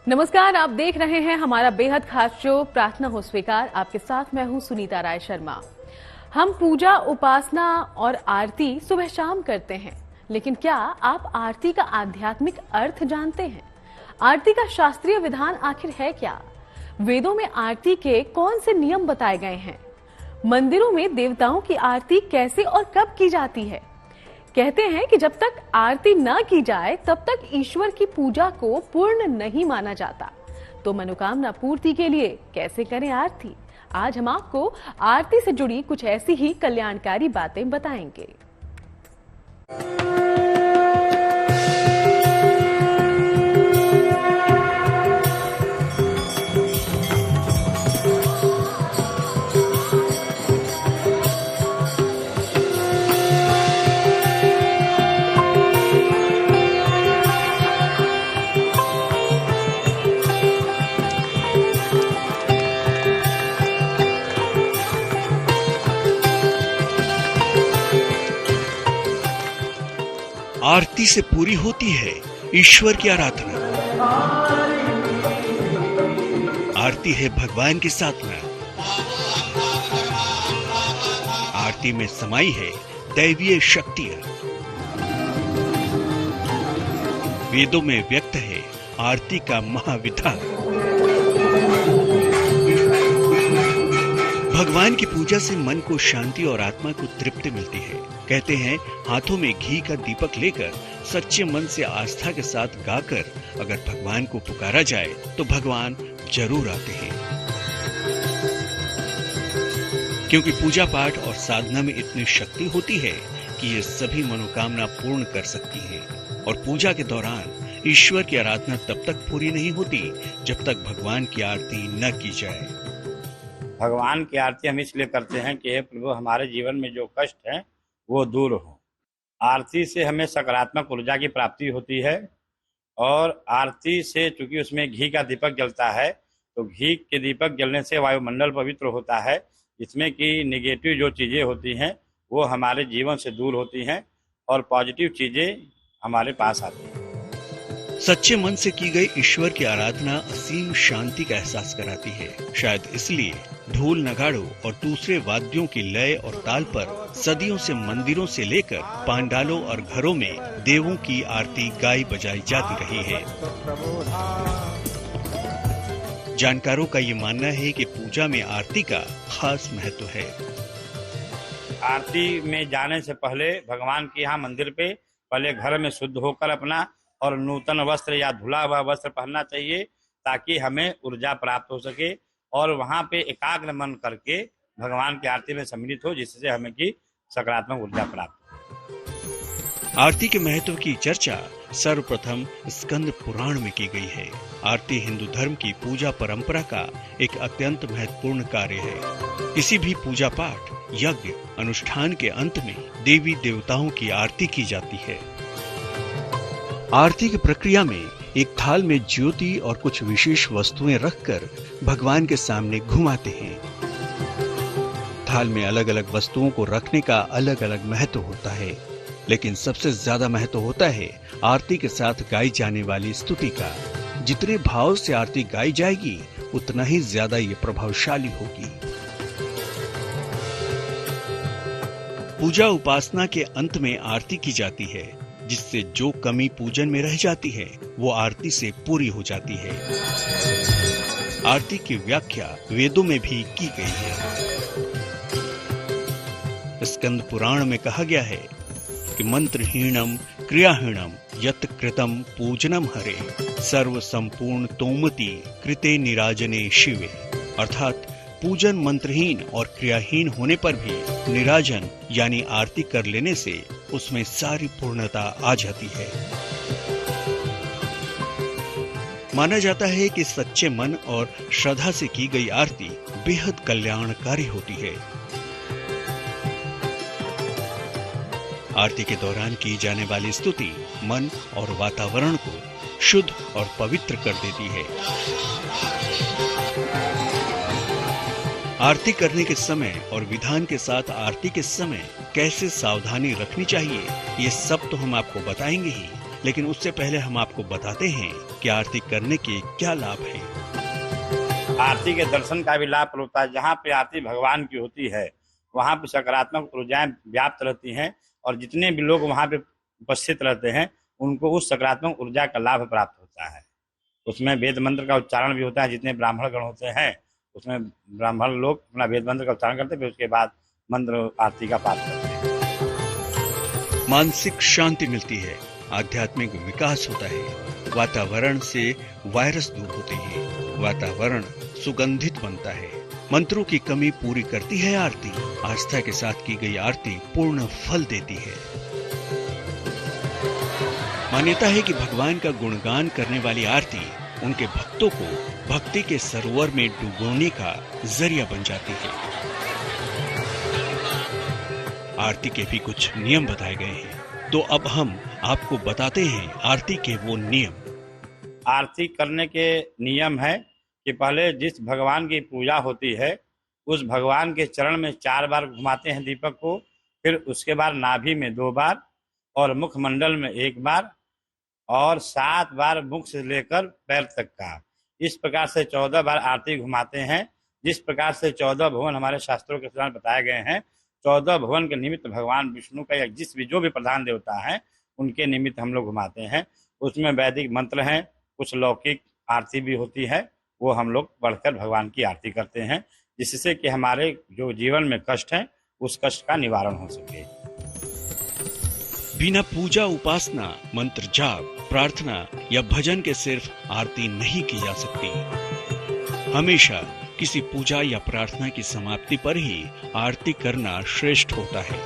नमस्कार, आप देख रहे हैं हमारा बेहद खास शो प्रार्थना हो स्वीकार। आपके साथ मैं हूं सुनीता राय शर्मा। हम पूजा, उपासना और आरती सुबह शाम करते हैं, लेकिन क्या आप आरती का आध्यात्मिक अर्थ जानते हैं? आरती का शास्त्रीय विधान आखिर है क्या? वेदों में आरती के कौन से नियम बताए गए हैं? मंदिरों में देवताओं की आरती कैसे और कब की जाती है? कहते हैं कि जब तक आरती न की जाए तब तक ईश्वर की पूजा को पूर्ण नहीं माना जाता। तो मनोकामना पूर्ति के लिए कैसे करें आरती? आज हम आपको आरती से जुड़ी कुछ ऐसी ही कल्याणकारी बातें बताएंगे। आरती से पूरी होती है ईश्वर की आराधना। आरती है भगवान की साधना। आरती में समाई है दैवीय शक्तियां। वेदों में व्यक्त है आरती का महाविधान। भगवान की पूजा से मन को शांति और आत्मा को तृप्ति मिलती है। कहते हैं हाथों में घी का दीपक लेकर सच्चे मन से आस्था के साथ गाकर अगर भगवान को पुकारा जाए तो भगवान जरूर आते हैं। क्योंकि पूजा पाठ और साधना में इतनी शक्ति होती है कि ये सभी मनोकामना पूर्ण कर सकती है। और पूजा के दौरान ईश्वर की आराधना तब तक पूरी नहीं होती जब तक भगवान की आरती न की जाए। भगवान की आरती हम इसलिए करते हैं कि हे प्रभु, हमारे जीवन में जो कष्ट है वो दूर हो। आरती से हमें सकारात्मक ऊर्जा की प्राप्ति होती है। और आरती से चूंकि उसमें घी का दीपक जलता है तो घी के दीपक जलने से वायुमंडल पवित्र होता है, जिसमें कि निगेटिव जो चीज़ें होती हैं वो हमारे जीवन से दूर होती हैं और पॉजिटिव चीज़ें हमारे पास आती हैं। सच्चे मन से की गई ईश्वर की आराधना असीम शांति का एहसास कराती है। शायद इसलिए ढोल, नगाड़ों और दूसरे वाद्यों की लय और ताल पर सदियों से मंदिरों से लेकर पांडालों और घरों में देवों की आरती गाई बजाई जाती रही है। जानकारों का ये मानना है कि पूजा में आरती का खास महत्व है। आरती में जाने से पहले भगवान के यहाँ मंदिर पे पहले घर में शुद्ध होकर अपना और नूतन वस्त्र या धुला हुआ वस्त्र पहनना चाहिए, ताकि हमें ऊर्जा प्राप्त हो सके और वहाँ पे एकाग्र मन करके भगवान की आरती में सम्मिलित हो, जिससे हमें की सकारात्मक ऊर्जा प्राप्त हो। आरती के महत्व की चर्चा सर्वप्रथम स्कंद पुराण में की गई है। आरती हिंदू धर्म की पूजा परंपरा का एक अत्यंत महत्वपूर्ण कार्य है। किसी भी पूजा पाठ, यज्ञ, अनुष्ठान के अंत में देवी देवताओं की आरती की जाती है। आरती की प्रक्रिया में एक थाल में ज्योति और कुछ विशेष वस्तुएं रखकर भगवान के सामने घुमाते हैं। थाल में अलग अलग वस्तुओं को रखने का अलग अलग महत्व होता है, लेकिन सबसे ज्यादा महत्व होता है आरती के साथ गाई जाने वाली स्तुति का। जितने भाव से आरती गाई जाएगी उतना ही ज्यादा ये प्रभावशाली होगी। पूजा उपासना के अंत में आरती की जाती है, जिससे जो कमी पूजन में रह जाती है वो आरती से पूरी हो जाती है। आरती की व्याख्या वेदों में भी की गई है। स्कंद पुराण में कहा गया है कि मंत्रहीणम क्रियाहीणम यत् कृतम पूजनम हरे सर्व संपूर्ण तोमति कृते निराजने शिवे। अर्थात पूजन मंत्रहीन और क्रियाहीन होने पर भी निराजन यानी आरती कर लेने से उसमें सारी पूर्णता आ जाती है। माना जाता है कि सच्चे मन और श्रद्धा से की गई आरती बेहद कल्याणकारी होती है। आरती के दौरान की जाने वाली स्तुति मन और वातावरण को शुद्ध और पवित्र कर देती है। आरती करने के समय और विधान के साथ आरती के समय कैसे सावधानी रखनी चाहिए, ये सब तो हम आपको बताएंगे ही। लेकिन उससे पहले हम आपको बताते हैं कि आरती करने के क्या लाभ हैं। आरती के दर्शन का भी लाभ होता है। जहाँ पे आरती भगवान की होती है वहाँ पे सकारात्मक ऊर्जाएं व्याप्त रहती हैं और जितने भी लोग वहाँ पे उपस्थित रहते हैं उनको उस सकारात्मक ऊर्जा का लाभ प्राप्त होता है। उसमें वेद मंत्र का उच्चारण भी होता है। जितने ब्राह्मण गण होते हैं उसमें ब्राह्मण लोग अपना वेद मंत्र का उच्चारण करते हैं, फिर उसके बाद मंत्र आरती का पाठ करते हैं। मानसिक शांति मिलती है, आध्यात्मिक विकास होता है, वातावरण से वायरस दूर होते हैं, वातावरण सुगंधित बनता है, मंत्रों की कमी पूरी करती है आरती। आस्था के साथ की गई आरती पूर्ण फल देती है। मान्यता है कि भगवान का गुणगान करने वाली आरती उनके भक्तों को भक्ति के सरोवर में डुबोने का जरिया बन जाती है। आरती के भी कुछ नियम बताए गए हैं, तो अब हम आपको बताते हैं आरती के वो नियम। आरती करने के नियम है कि पहले जिस भगवान की पूजा होती है उस भगवान के चरण में 4 बार घुमाते हैं दीपक को, फिर उसके बाद नाभि में 2 बार और मुखमंडल में 1 बार और 7 बार मुख से लेकर पैर तक का। इस प्रकार से 14 बार आरती घुमाते हैं। जिस प्रकार से 14 भुवन हमारे शास्त्रों के अनुसार बताए गए हैं, 14 भुवन के निमित्त भगवान विष्णु का या जो भी प्रधान देवता है उनके निमित्त हम लोग घुमाते हैं। उसमें वैदिक मंत्र हैं, कुछ लौकिक आरती भी होती है, वो हम लोग पढ़कर भगवान की आरती करते हैं, जिससे कि हमारे जो जीवन में कष्ट है उस कष्ट का निवारण हो सके। बिना पूजा, उपासना, मंत्र जाप, प्रार्थना या भजन के सिर्फ आरती नहीं की जा सकती। हमेशा किसी पूजा या प्रार्थना की समाप्ति पर ही आरती करना श्रेष्ठ होता है।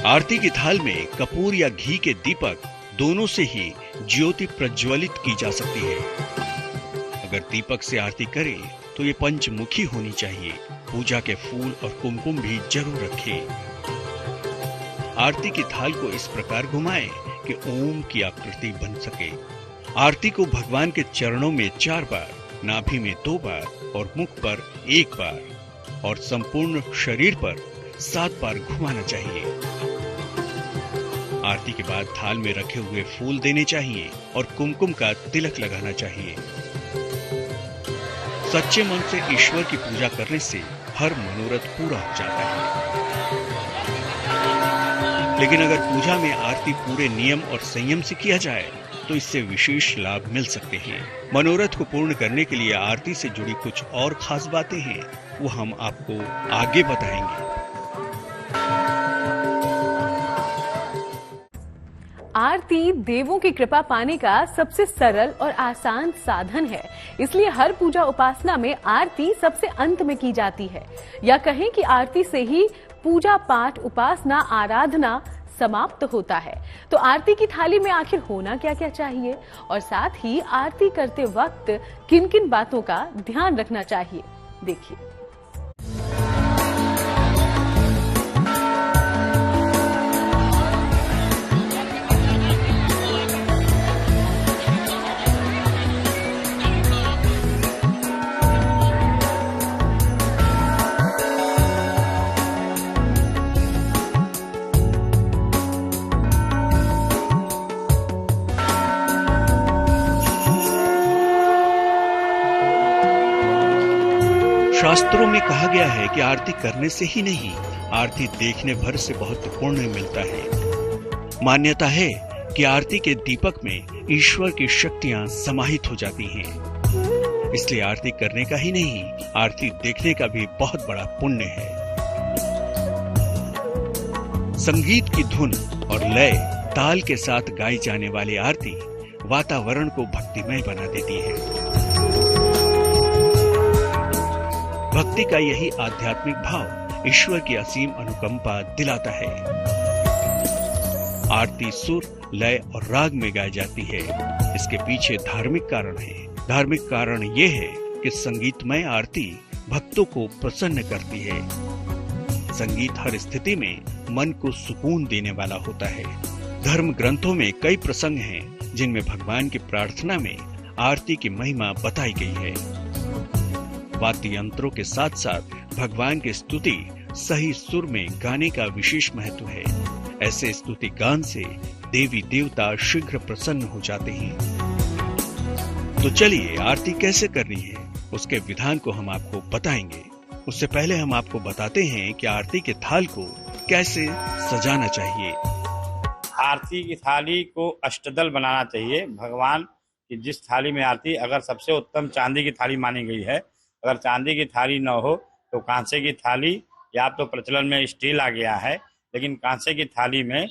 आरती की थाल में कपूर या घी के दीपक दोनों से ही ज्योति प्रज्वलित की जा सकती है। अगर दीपक से आरती करे तो ये पंचमुखी होनी चाहिए। पूजा के फूल और कुमकुम भी जरूर रखें। आरती की थाल को इस प्रकार घुमाएं कि ओम की आकृति बन सके। आरती को भगवान के चरणों में 4 बार, नाभि में 2 बार और मुख पर 1 बार और संपूर्ण शरीर पर 7 बार घुमाना चाहिए। आरती के बाद थाल में रखे हुए फूल देने चाहिए और कुमकुम का तिलक लगाना चाहिए। सच्चे मन से ईश्वर की पूजा करने से हर मनोरथ पूरा हो जाता है। लेकिन अगर पूजा में आरती पूरे नियम और संयम से किया जाए तो इससे विशेष लाभ मिल सकते हैं। मनोरथ को पूर्ण करने के लिए आरती से जुड़ी कुछ और खास बातें हैं, वो हम आपको आगे बताएंगे। आरती देवों की कृपा पाने का सबसे सरल और आसान साधन है, इसलिए हर पूजा उपासना में आरती सबसे अंत में की जाती है, या कहें कि आरती से ही पूजा पाठ, उपासना, आराधना समाप्त होता है। तो आरती की थाली में आखिर होना क्या क्या चाहिए और साथ ही आरती करते वक्त किन किन बातों का ध्यान रखना चाहिए, देखिए। शास्त्रों में कहा गया है कि आरती करने से ही नहीं, आरती देखने भर से बहुत पुण्य मिलता है। मान्यता है कि आरती के दीपक में ईश्वर की शक्तियां समाहित हो जाती हैं। इसलिए आरती करने का ही नहीं, आरती देखने का भी बहुत बड़ा पुण्य है। संगीत की धुन और लय ताल के साथ गाई जाने वाली आरती वातावरण को भक्तिमय बना देती है। भक्ति का यही आध्यात्मिक भाव ईश्वर की असीम अनुकंपा दिलाता है। आरती सुर, लय और राग में गाई जाती है। इसके पीछे धार्मिक कारण है। धार्मिक कारण ये है कि संगीतमय आरती भक्तों को प्रसन्न करती है। संगीत हर स्थिति में मन को सुकून देने वाला होता है। धर्म ग्रंथों में कई प्रसंग हैं जिनमें भगवान की प्रार्थना में आरती की महिमा बताई गई है। वाद्य यंत्रों के साथ साथ भगवान की स्तुति सही सुर में गाने का विशेष महत्व है। ऐसे स्तुति गान से देवी देवता शीघ्र प्रसन्न हो जाते हैं। तो चलिए आरती कैसे करनी है उसके विधान को हम आपको बताएंगे। उससे पहले हम आपको बताते हैं कि आरती के थाल को कैसे सजाना चाहिए। आरती की थाली को अष्टदल बनाना चाहिए। भगवान की जिस थाली में आरती, अगर सबसे उत्तम चांदी की थाली मानी गई है, अगर चांदी की थाली न हो तो कांसे की थाली, या तो प्रचलन में स्टील आ गया है, लेकिन कांसे की थाली में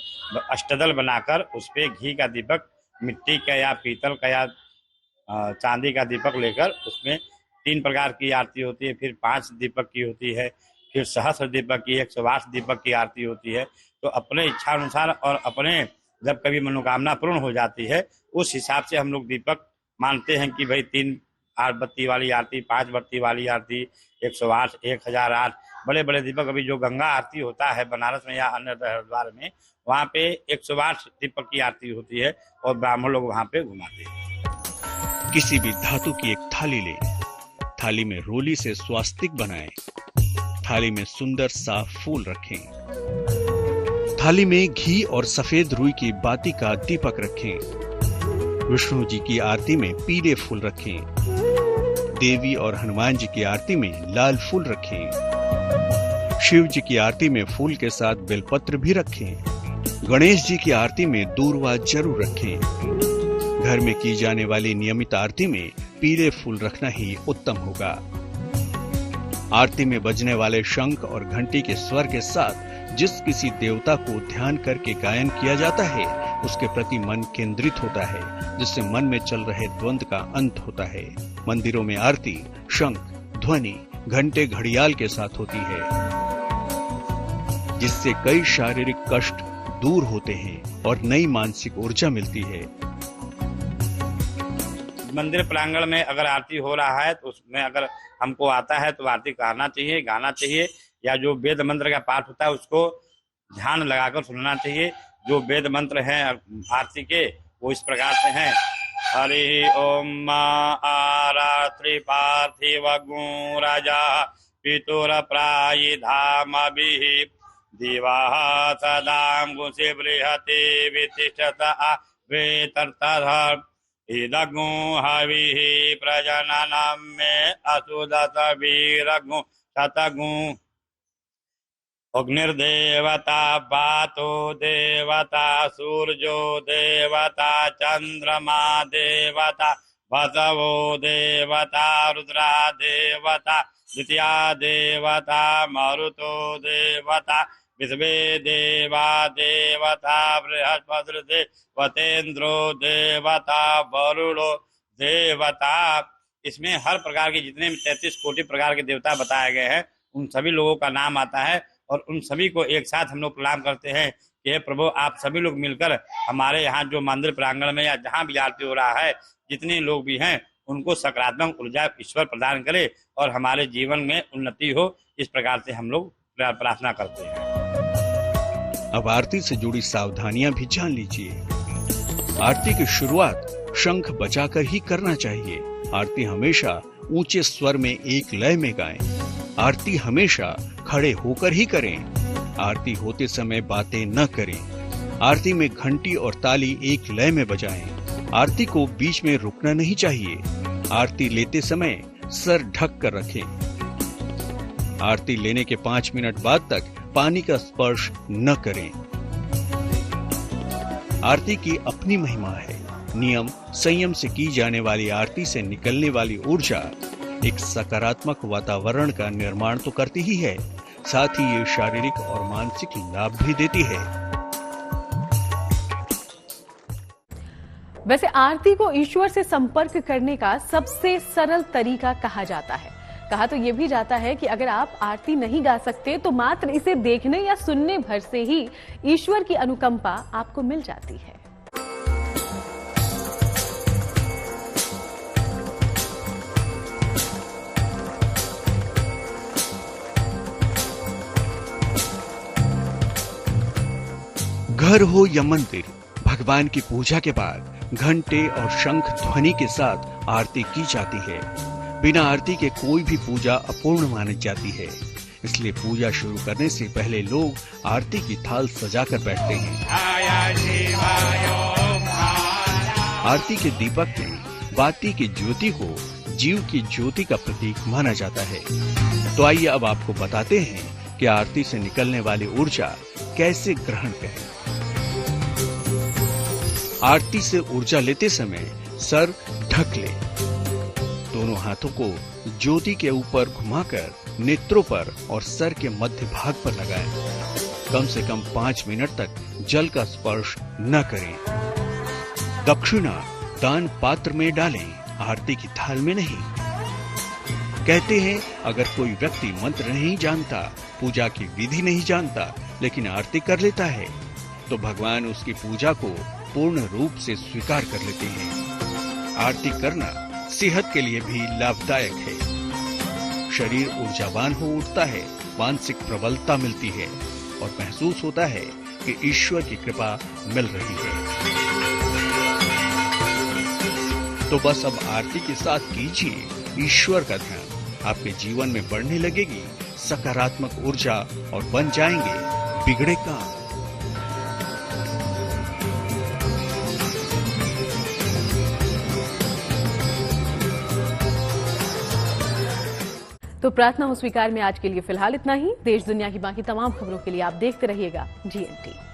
अष्टदल बनाकर उस पे घी का दीपक, मिट्टी का या पीतल का या चांदी का दीपक लेकर उसमें 3 प्रकार की आरती होती है, फिर 5 दीपक की होती है, फिर सहस्र दीपक की, 108 दीपक की आरती होती है। तो अपने इच्छा अनुसार और अपने जब कभी मनोकामना पूर्ण हो जाती है उस हिसाब से हम लोग दीपक मानते हैं कि भाई 3 बत्ती वाली आरती, 5 बत्ती वाली आरती, 108, 1008 बड़े बड़े दीपक। अभी जो गंगा आरती होता है बनारस में या अन्य हरिद्वार में, वहाँ पे 108 दीपक की आरती होती है और ब्राह्मण लोग वहाँ पे घुमाते हैं। किसी भी धातु की एक थाली लें, थाली में रोली से स्वास्तिक बनाएं, थाली में सुंदर साफ फूल रखें, थाली में घी और सफेद रुई की बाती का दीपक रखें, विष्णु जी की आरती में पीले फूल रखें, देवी और हनुमान जी की आरती में लाल फूल रखें, शिव जी की आरती में फूल के साथ बेलपत्र भी रखें, गणेश जी की आरती में दूर्वा जरूर रखें। घर में की जाने वाली नियमित आरती में पीले फूल रखना ही उत्तम होगा। आरती में बजने वाले शंख और घंटी के स्वर के साथ जिस किसी देवता को ध्यान करके गायन किया जाता है उसके प्रति मन केंद्रित होता है, जिससे मन में चल रहे द्वंद्व का अंत होता है। मंदिरों में आरती शंख, ध्वनि, घंटे, घड़ियाल के साथ होती है, जिससे कई शारीरिक कष्ट दूर होते हैं और नई मानसिक ऊर्जा मिलती है। मंदिर प्रांगण में अगर आरती हो रहा है तो उसमें अगर हमको आता है तो आरती करना चाहिए, गाना चाहिए, या जो वेद मंत्र का पाठ होता है उसको ध्यान लगाकर सुनना चाहिए। जो वेद मंत्र हैं आरती के वो इस प्रकार से हैं: हरि ओम आरात्रि पार्थिव गुं राजा पितुर प्रायि धाम अभिः दिवाः सदां गुंसि बृहति वितिष्ठत वेतर्तः इदगु हविः प्रजननं मे असुदत वीरगु शतगु अग्निर्देवता वातो देवता सूर्यो देवता चंद्रमा देवता वसवो देवता रुद्रा देवता द्वितीया देवता मरुतो देवता विश्वे देवा देवता बृहस्पति देवतेन्द्रो देवता वरुणो देवता। इसमें हर प्रकार के जितने 33 कोटि प्रकार के देवता बताए गए हैं उन सभी लोगों का नाम आता है और उन सभी को एक साथ हम लोग प्रणाम करते हैं कि हे प्रभु, आप सभी लोग मिलकर हमारे यहाँ जो मंदिर प्रांगण में या जहाँ भी आरती हो रहा है जितने लोग भी हैं उनको सकारात्मक ऊर्जा ईश्वर प्रदान करे और हमारे जीवन में उन्नति हो। इस प्रकार से हम लोग प्रार्थना करते हैं। अब आरती से जुड़ी सावधानियां भी जान लीजिए। आरती की शुरुआत शंख बजाकर ही करना चाहिए। आरती हमेशा ऊंचे स्वर में एक लय में गाएं। आरती हमेशा खड़े होकर ही करें। आरती होते समय बातें न करें। आरती में घंटी और ताली एक लय में बजाएं। आरती को बीच में रुकना नहीं चाहिए। आरती लेते समय सर ढक कर रखें। आरती लेने के 5 मिनट बाद तक पानी का स्पर्श न करें। आरती की अपनी महिमा है। नियम संयम से की जाने वाली आरती से निकलने वाली ऊर्जा एक सकारात्मक वातावरण का निर्माण तो करती ही है, साथ ही ये शारीरिक और मानसिक लाभ भी देती है। वैसे आरती को ईश्वर से संपर्क करने का सबसे सरल तरीका कहा जाता है। कहा तो ये भी जाता है कि अगर आप आरती नहीं गा सकते तो मात्र इसे देखने या सुनने भर से ही ईश्वर की अनुकंपा आपको मिल जाती है। घर हो या मंदिर, भगवान की पूजा के बाद घंटे और शंख ध्वनि के साथ आरती की जाती है। बिना आरती के कोई भी पूजा अपूर्ण मानी जाती है। इसलिए पूजा शुरू करने से पहले लोग आरती की थाल सजाकर बैठते हैं। आरती के दीपक में बाती की ज्योति को जीव की ज्योति का प्रतीक माना जाता है। तो आइए अब आपको बताते हैं कि आरती से निकलने वाली ऊर्जा कैसे ग्रहण करें। आरती से ऊर्जा लेते समय सर ढक ले। दोनों हाथों को ज्योति के ऊपर घुमाकर नेत्रों पर और सर के मध्य भाग पर लगाएं। कम से कम 5 मिनट तक जल का स्पर्श न करें। दक्षिणा दान पात्र में डालें, आरती की थाल में नहीं। कहते हैं अगर कोई व्यक्ति मंत्र नहीं जानता, पूजा की विधि नहीं जानता, लेकिन आरती कर लेता है तो भगवान उसकी पूजा को पूर्ण रूप से स्वीकार कर लेते हैं। आरती करना सेहत के लिए भी लाभदायक है। शरीर ऊर्जावान हो उठता है, मानसिक प्रबलता मिलती है और महसूस होता है कि ईश्वर की कृपा मिल रही है। तो बस अब आरती के साथ कीजिए ईश्वर का ध्यान। आपके जीवन में बढ़ने लगेगी सकारात्मक ऊर्जा और बन जाएंगे बिगड़े काम। तो प्रार्थना हो स्वीकार में आज के लिए फिलहाल इतना ही। देश दुनिया की बाकी तमाम खबरों के लिए आप देखते रहिएगा GNT।